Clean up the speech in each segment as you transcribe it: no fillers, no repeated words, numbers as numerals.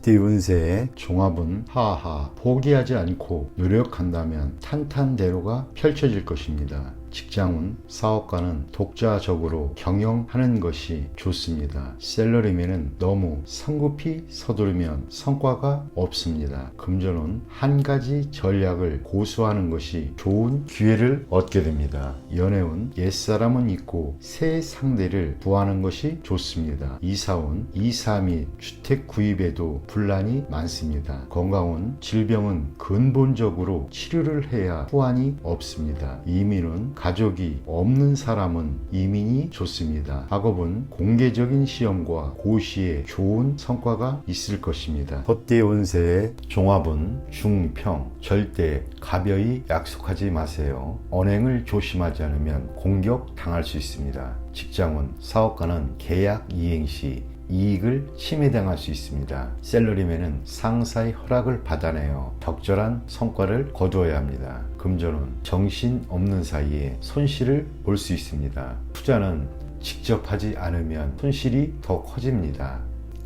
범띠 운세의 종합은 하하, 포기하지 않고 노력한다면 탄탄대로가 펼쳐질 것입니다. 직장운, 사업가는 독자적으로 경영하는 것이 좋습니다. 셀러리맨은 너무 성급히 서두르면 성과가 없습니다. 금전운, 한 가지 전략을 고수하는 것이 좋은 기회를 얻게 됩니다. 연애운, 옛사람은 있고 새 상대를 구하는 것이 좋습니다. 이사운, 이사 및 주택 구입에도 분란이 많습니다. 건강운, 질병은 근본적으로 치료를 해야 후환이 없습니다. 이민운, 가족이 없는 사람은 이민이 좋습니다. 학업은 공개적인 시험과 고시에 좋은 성과가 있을 것입니다. 헛띠 운세의 종합은 중평, 절대 가벼이 약속하지 마세요. 언행을 조심하지 않으면 공격 당할 수 있습니다. 직장운, 사업가는 계약 이행 시 이익을 침해당할 수 있습니다. 셀러리맨은 상사의 허락을 받아내어 적절한 성과를 거두어야 합니다. 금전운, 정신 없는 사이에 손실을 볼 수 있습니다. 투자는 직접 하지 않으면 손실이 더 커집니다.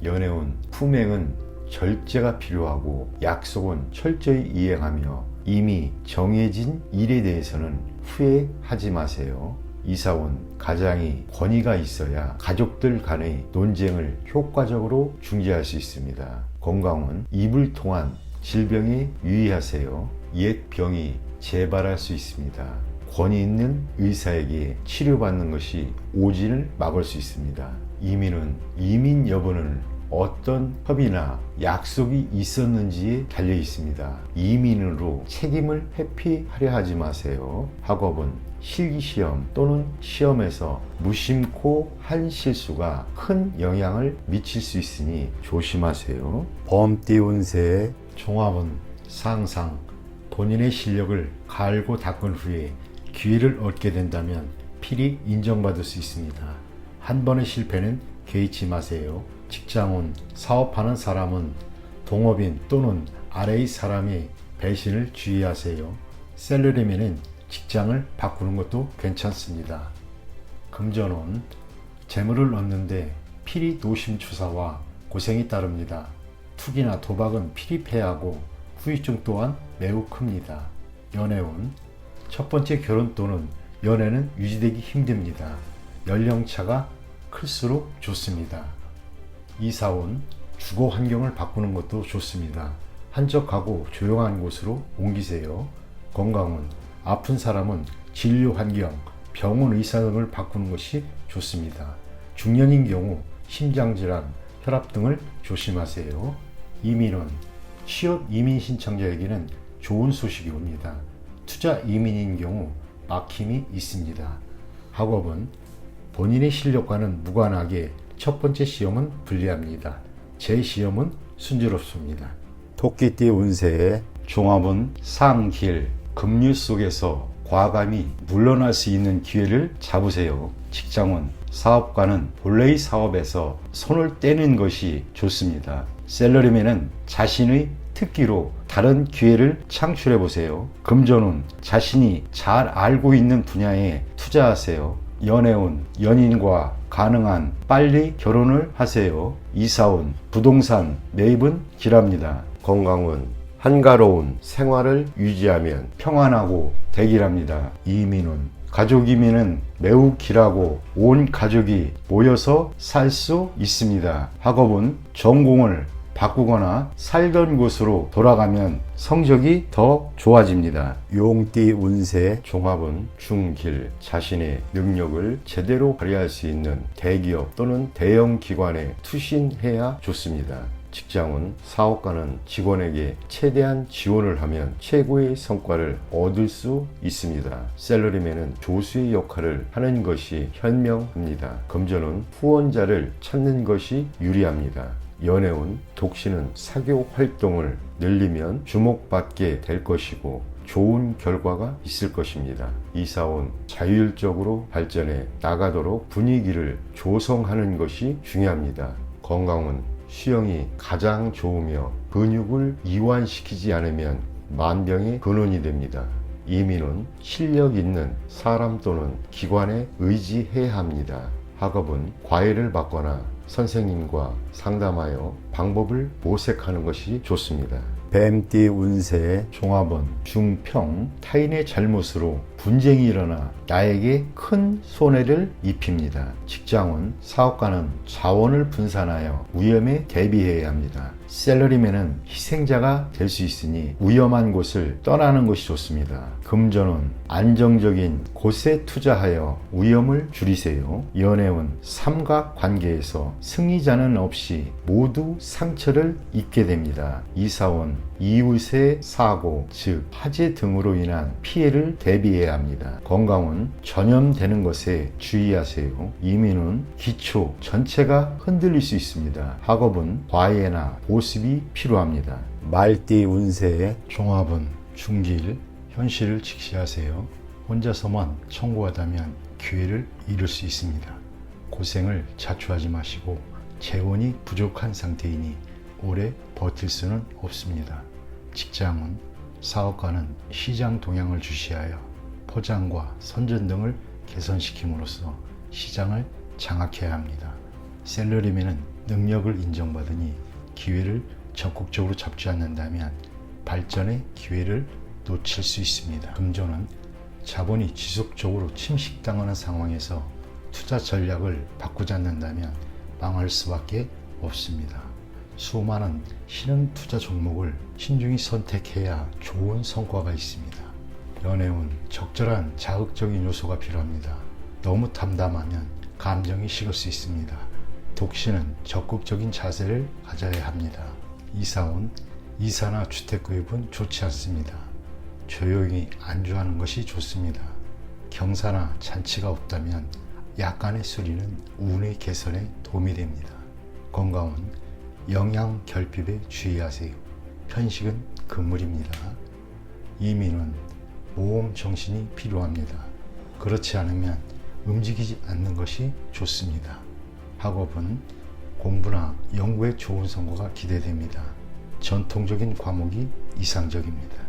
연애운, 품행은 절제가 필요하고 약속은 철저히 이행하며 이미 정해진 일에 대해서는 후회하지 마세요. 이사운, 가장이 권위가 있어야 가족들 간의 논쟁을 효과적으로 중재할 수 있습니다. 건강은 입을 통한 질병에 유의하세요. 옛 병이 재발할 수 있습니다. 권위 있는 의사에게 치료받는 것이 오진을 막을 수 있습니다. 이민은, 이민 여부는 어떤 협의나 약속이 있었는지에 달려 있습니다. 이민으로 책임을 회피하려 하지 마세요. 학업은 실기시험 또는 시험에서 무심코 한 실수가 큰 영향을 미칠 수 있으니 조심하세요. 범띠 운세의 종합은 상상, 본인의 실력을 갈고 닦은 후에 기회를 얻게 된다면 필히 인정받을 수 있습니다. 한 번의 실패는 개의치 마세요. 직장운, 사업하는 사람은 동업인 또는 아래의 사람의 배신을 주의하세요. 셀러리맨은 직장을 바꾸는 것도 괜찮습니다. 금전운, 재물을 얻는데 필히 노심초사와 고생이 따릅니다. 투기나 도박은 필히 패하고 후유증 또한 매우 큽니다. 연애운, 첫 번째 결혼 또는 연애는 유지되기 힘듭니다. 연령차가 클수록 좋습니다. 이사운, 주거 환경을 바꾸는 것도 좋습니다. 한적하고 조용한 곳으로 옮기세요. 건강운, 아픈 사람은 진료 환경, 병원 의사 등을 바꾸는 것이 좋습니다. 중년인 경우 심장질환, 혈압 등을 조심하세요. 이민운, 취업 이민 신청자에게는 좋은 소식이 옵니다. 투자 이민인 경우 막힘이 있습니다. 학업은 본인의 실력과는 무관하게 첫 번째 시험은 불리합니다. 제 시험은 순조롭습니다. 토끼띠 운세의 종합은 상길, 급류 속에서 과감히 물러날 수 있는 기회를 잡으세요. 직장은, 사업가는 본래의 사업에서 손을 떼는 것이 좋습니다. 셀러리맨은 자신의 특기로 다른 기회를 창출해 보세요. 금전운, 자신이 잘 알고 있는 분야에 투자하세요. 연애운, 연인과 가능한 빨리 결혼을 하세요. 이사운, 부동산 매입은 길합니다. 건강운, 한가로운 생활을 유지하면 평안하고 대길합니다. 이민운, 가족 이민은 매우 길하고 온 가족이 모여서 살 수 있습니다. 학업은 전공을 바꾸거나 살던 곳으로 돌아가면 성적이 더 좋아집니다. 용띠 운세 종합은 중길, 자신의 능력을 제대로 발휘할 수 있는 대기업 또는 대형 기관에 투신해야 좋습니다. 직장은, 사업가는 직원에게 최대한 지원을 하면 최고의 성과를 얻을 수 있습니다. 셀러리맨은 조수의 역할을 하는 것이 현명합니다. 금전은 후원자를 찾는 것이 유리합니다. 연애운, 독신은 사교 활동을 늘리면 주목받게 될 것이고 좋은 결과가 있을 것입니다. 이사운, 자율적으로 발전해 나가도록 분위기를 조성하는 것이 중요합니다. 건강은, 수영이 가장 좋으며 근육을 이완시키지 않으면 만병의 근원이 됩니다. 이민은 실력 있는 사람 또는 기관에 의지해야 합니다. 학업은 과외를 받거나 선생님과 상담하여 방법을 모색하는 것이 좋습니다. 뱀띠 운세의 종합은 중평, 타인의 잘못으로 분쟁이 일어나 나에게 큰 손해를 입힙니다. 직장은 사업가는 자원을 분산하여 위험에 대비해야 합니다. 셀러리맨은 희생자가 될 수 있으니 위험한 곳을 떠나는 것이 좋습니다. 금전은 안정적인 곳에 투자하여 위험을 줄이세요. 연애운 삼각관계에서 승리자는 없이 모두 상처를 입게 됩니다. 이사원 이웃의 사고, 즉 화재 등으로 인한 피해를 대비해야 합니다. 건강은 전염되는 것에 주의하세요. 이민은 기초 전체가 흔들릴 수 있습니다. 학업은 과외나 보습이 필요합니다. 말띠 운세의 종합은 중길, 현실을 직시하세요. 혼자서만 청구하다면 기회를 잃을 수 있습니다. 고생을 자초하지 마시고 재원이 부족한 상태이니 오래 버틸 수는 없습니다. 직장은 사업가는 시장 동향을 주시하여 포장과 선전 등을 개선시킴으로써 시장을 장악해야 합니다. 셀러리맨은 능력을 인정받으니 기회를 적극적으로 잡지 않는다면 발전의 기회를 놓칠 수 있습니다. 금전은 자본이 지속적으로 침식당하는 상황에서 투자 전략을 바꾸지 않는다면 망할 수밖에 없습니다. 수많은 신흥 투자 종목을 신중히 선택해야 좋은 성과가 있습니다. 연애운 적절한 자극적인 요소가 필요합니다. 너무 담담하면 감정이 식을 수 있습니다. 독신은 적극적인 자세를 가져야 합니다. 이사운 이사나 주택 구입은 좋지 않습니다. 조용히 안주하는 것이 좋습니다. 경사나 잔치가 없다면 약간의 수리는 운의 개선에 도움이 됩니다. 건강은 영양 결핍에 주의하세요. 편식은 금물입니다. 이민은 모험 정신이 필요합니다. 그렇지 않으면 움직이지 않는 것이 좋습니다. 학업은 공부나 연구에 좋은 성과가 기대됩니다. 전통적인 과목이 이상적입니다.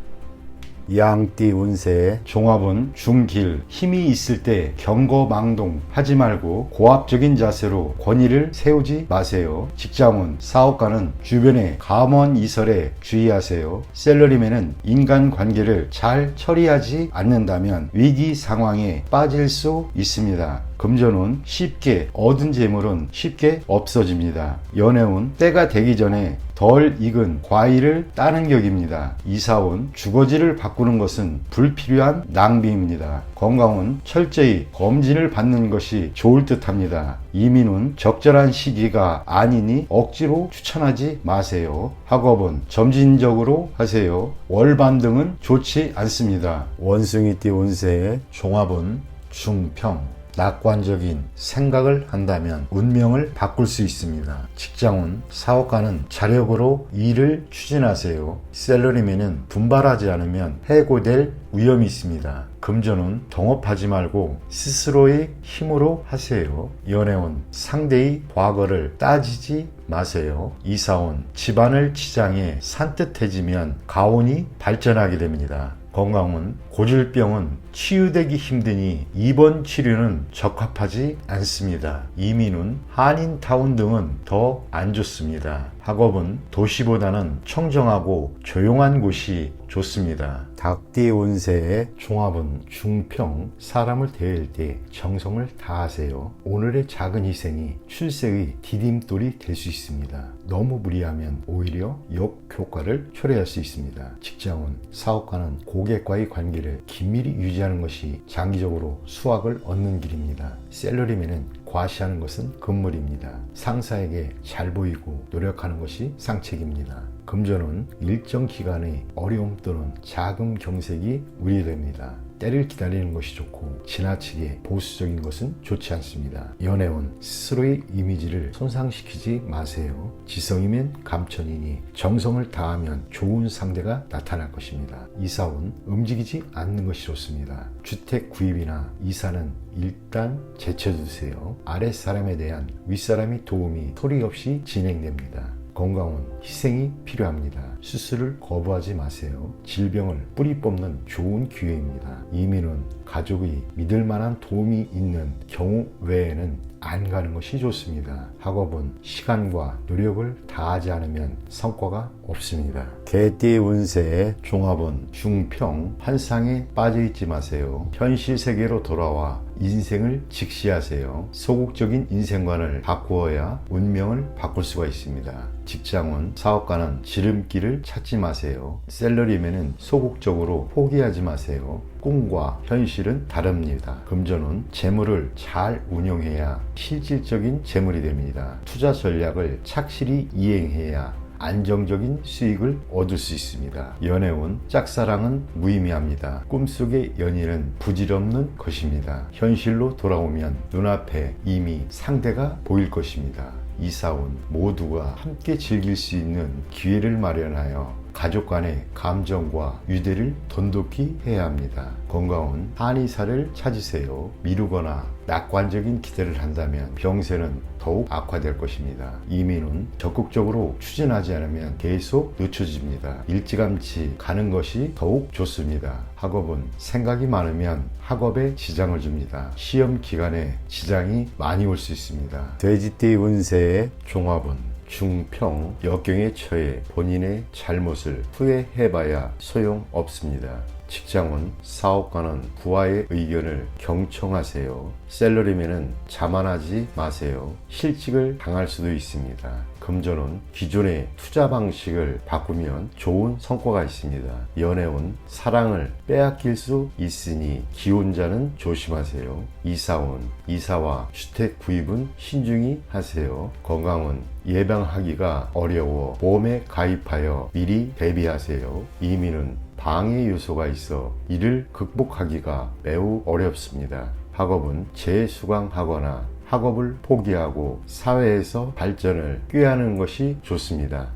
양띠 운세의 종합은 중길, 힘이 있을 때 경거망동 하지 말고 고압적인 자세로 권위를 세우지 마세요. 직장운 사업가는 주변의 감언이설에 주의하세요. 셀러리맨은 인간관계를 잘 처리하지 않는다면 위기 상황에 빠질 수 있습니다. 금전운 쉽게 얻은 재물은 쉽게 없어집니다. 연애운 때가 되기 전에 덜 익은 과일을 따는 격입니다. 이사운 주거지를 바꾸는 것은 불필요한 낭비입니다. 건강은 철저히 검진을 받는 것이 좋을 듯 합니다. 이민은 적절한 시기가 아니니 억지로 추천하지 마세요. 학업은 점진적으로 하세요. 월반등은 좋지 않습니다. 원숭이띠 운세의 종합은 중평, 낙관적인 생각을 한다면 운명을 바꿀 수 있습니다. 직장운 사업가는 자력으로 일을 추진하세요. 셀러리맨은 분발하지 않으면 해고될 위험이 있습니다. 금전은 동업하지 말고 스스로의 힘으로 하세요. 연애운 상대의 과거를 따지지 마세요. 이사운 집안을 치장해 산뜻해지면 가온이 발전하게 됩니다. 건강은 고질병은 치유되기 힘드니 입원 치료는 적합하지 않습니다. 이민은 한인타운 등은 더 안 좋습니다. 학업은 도시보다는 청정하고 조용한 곳이 좋습니다. 닭띠 운세의 종합은 중평, 사람을 대할 때 정성을 다하세요. 오늘의 작은 희생이 출세의 디딤돌이 될 수 있습니다. 너무 무리하면 오히려 역효과를 초래할 수 있습니다. 직장은 사업가는 고객과의 관계를 긴밀히 유지하는 것이 장기적으로 수확을 얻는 길입니다. 셀러리맨은 과시하는 것은 금물입니다. 상사에게 잘 보이고 노력하는 것이 상책입니다. 금전은 일정 기간의 어려움 또는 자금 경색이 우려됩니다. 때를 기다리는 것이 좋고 지나치게 보수적인 것은 좋지 않습니다. 연애운 스스로의 이미지를 손상시키지 마세요. 지성이면 감천이니 정성을 다하면 좋은 상대가 나타날 것입니다. 이사운 움직이지 않는 것이 좋습니다. 주택 구입이나 이사는 일단 제쳐두세요. 아랫사람에 대한 윗사람의 도움이 소리 없이 진행됩니다. 건강은 희생이 필요합니다. 수술을 거부하지 마세요. 질병을 뿌리 뽑는 좋은 기회입니다. 이민은 가족이 믿을 만한 도움이 있는 경우 외에는 안 가는 것이 좋습니다. 학업은 시간과 노력을 다하지 않으면 성과가 없습니다. 개띠 운세의 종합은 중평, 환상에 빠져있지 마세요. 현실 세계로 돌아와 인생을 직시하세요. 소극적인 인생관을 바꾸어야 운명을 바꿀 수가 있습니다. 직장은, 사업가는 지름길을 찾지 마세요. 셀러리맨은 소극적으로 포기하지 마세요. 꿈과 현실은 다릅니다. 금전은 재물을 잘 운용해야 실질적인 재물이 됩니다. 투자 전략을 착실히 이행해야 안정적인 수익을 얻을 수 있습니다. 연애운, 짝사랑은 무의미합니다. 꿈속의 연인은 부질없는 것입니다. 현실로 돌아오면 눈앞에 이미 상대가 보일 것입니다. 이사운, 모두가 함께 즐길 수 있는 기회를 마련하여 가족 간의 감정과 유대를 돈독히 해야 합니다. 건강은 한의사를 찾으세요. 미루거나 낙관적인 기대를 한다면 병세는 더욱 악화될 것입니다. 이민은 적극적으로 추진하지 않으면 계속 늦춰집니다. 일찌감치 가는 것이 더욱 좋습니다. 학업은 생각이 많으면 학업에 지장을 줍니다. 시험 기간에 지장이 많이 올 수 있습니다. 돼지띠 운세의 종합은 중평, 역경에 처해 본인의 잘못을 후회해봐야 소용없습니다. 직장은, 사업가는 부하의 의견을 경청하세요. 셀러리맨은 자만하지 마세요. 실직을 당할 수도 있습니다. 금전은 기존의 투자 방식을 바꾸면 좋은 성과가 있습니다. 연애운, 사랑을 빼앗길 수 있으니 기혼자는 조심하세요. 이사운, 이사와 주택 구입은 신중히 하세요. 건강은 예방하기가 어려워 보험에 가입하여 미리 대비하세요. 이민은 방해 요소가 있어 이를 극복하기가 매우 어렵습니다. 학업은 재수강하거나 학업을 포기하고 사회에서 발전을 꾀하는 것이 좋습니다.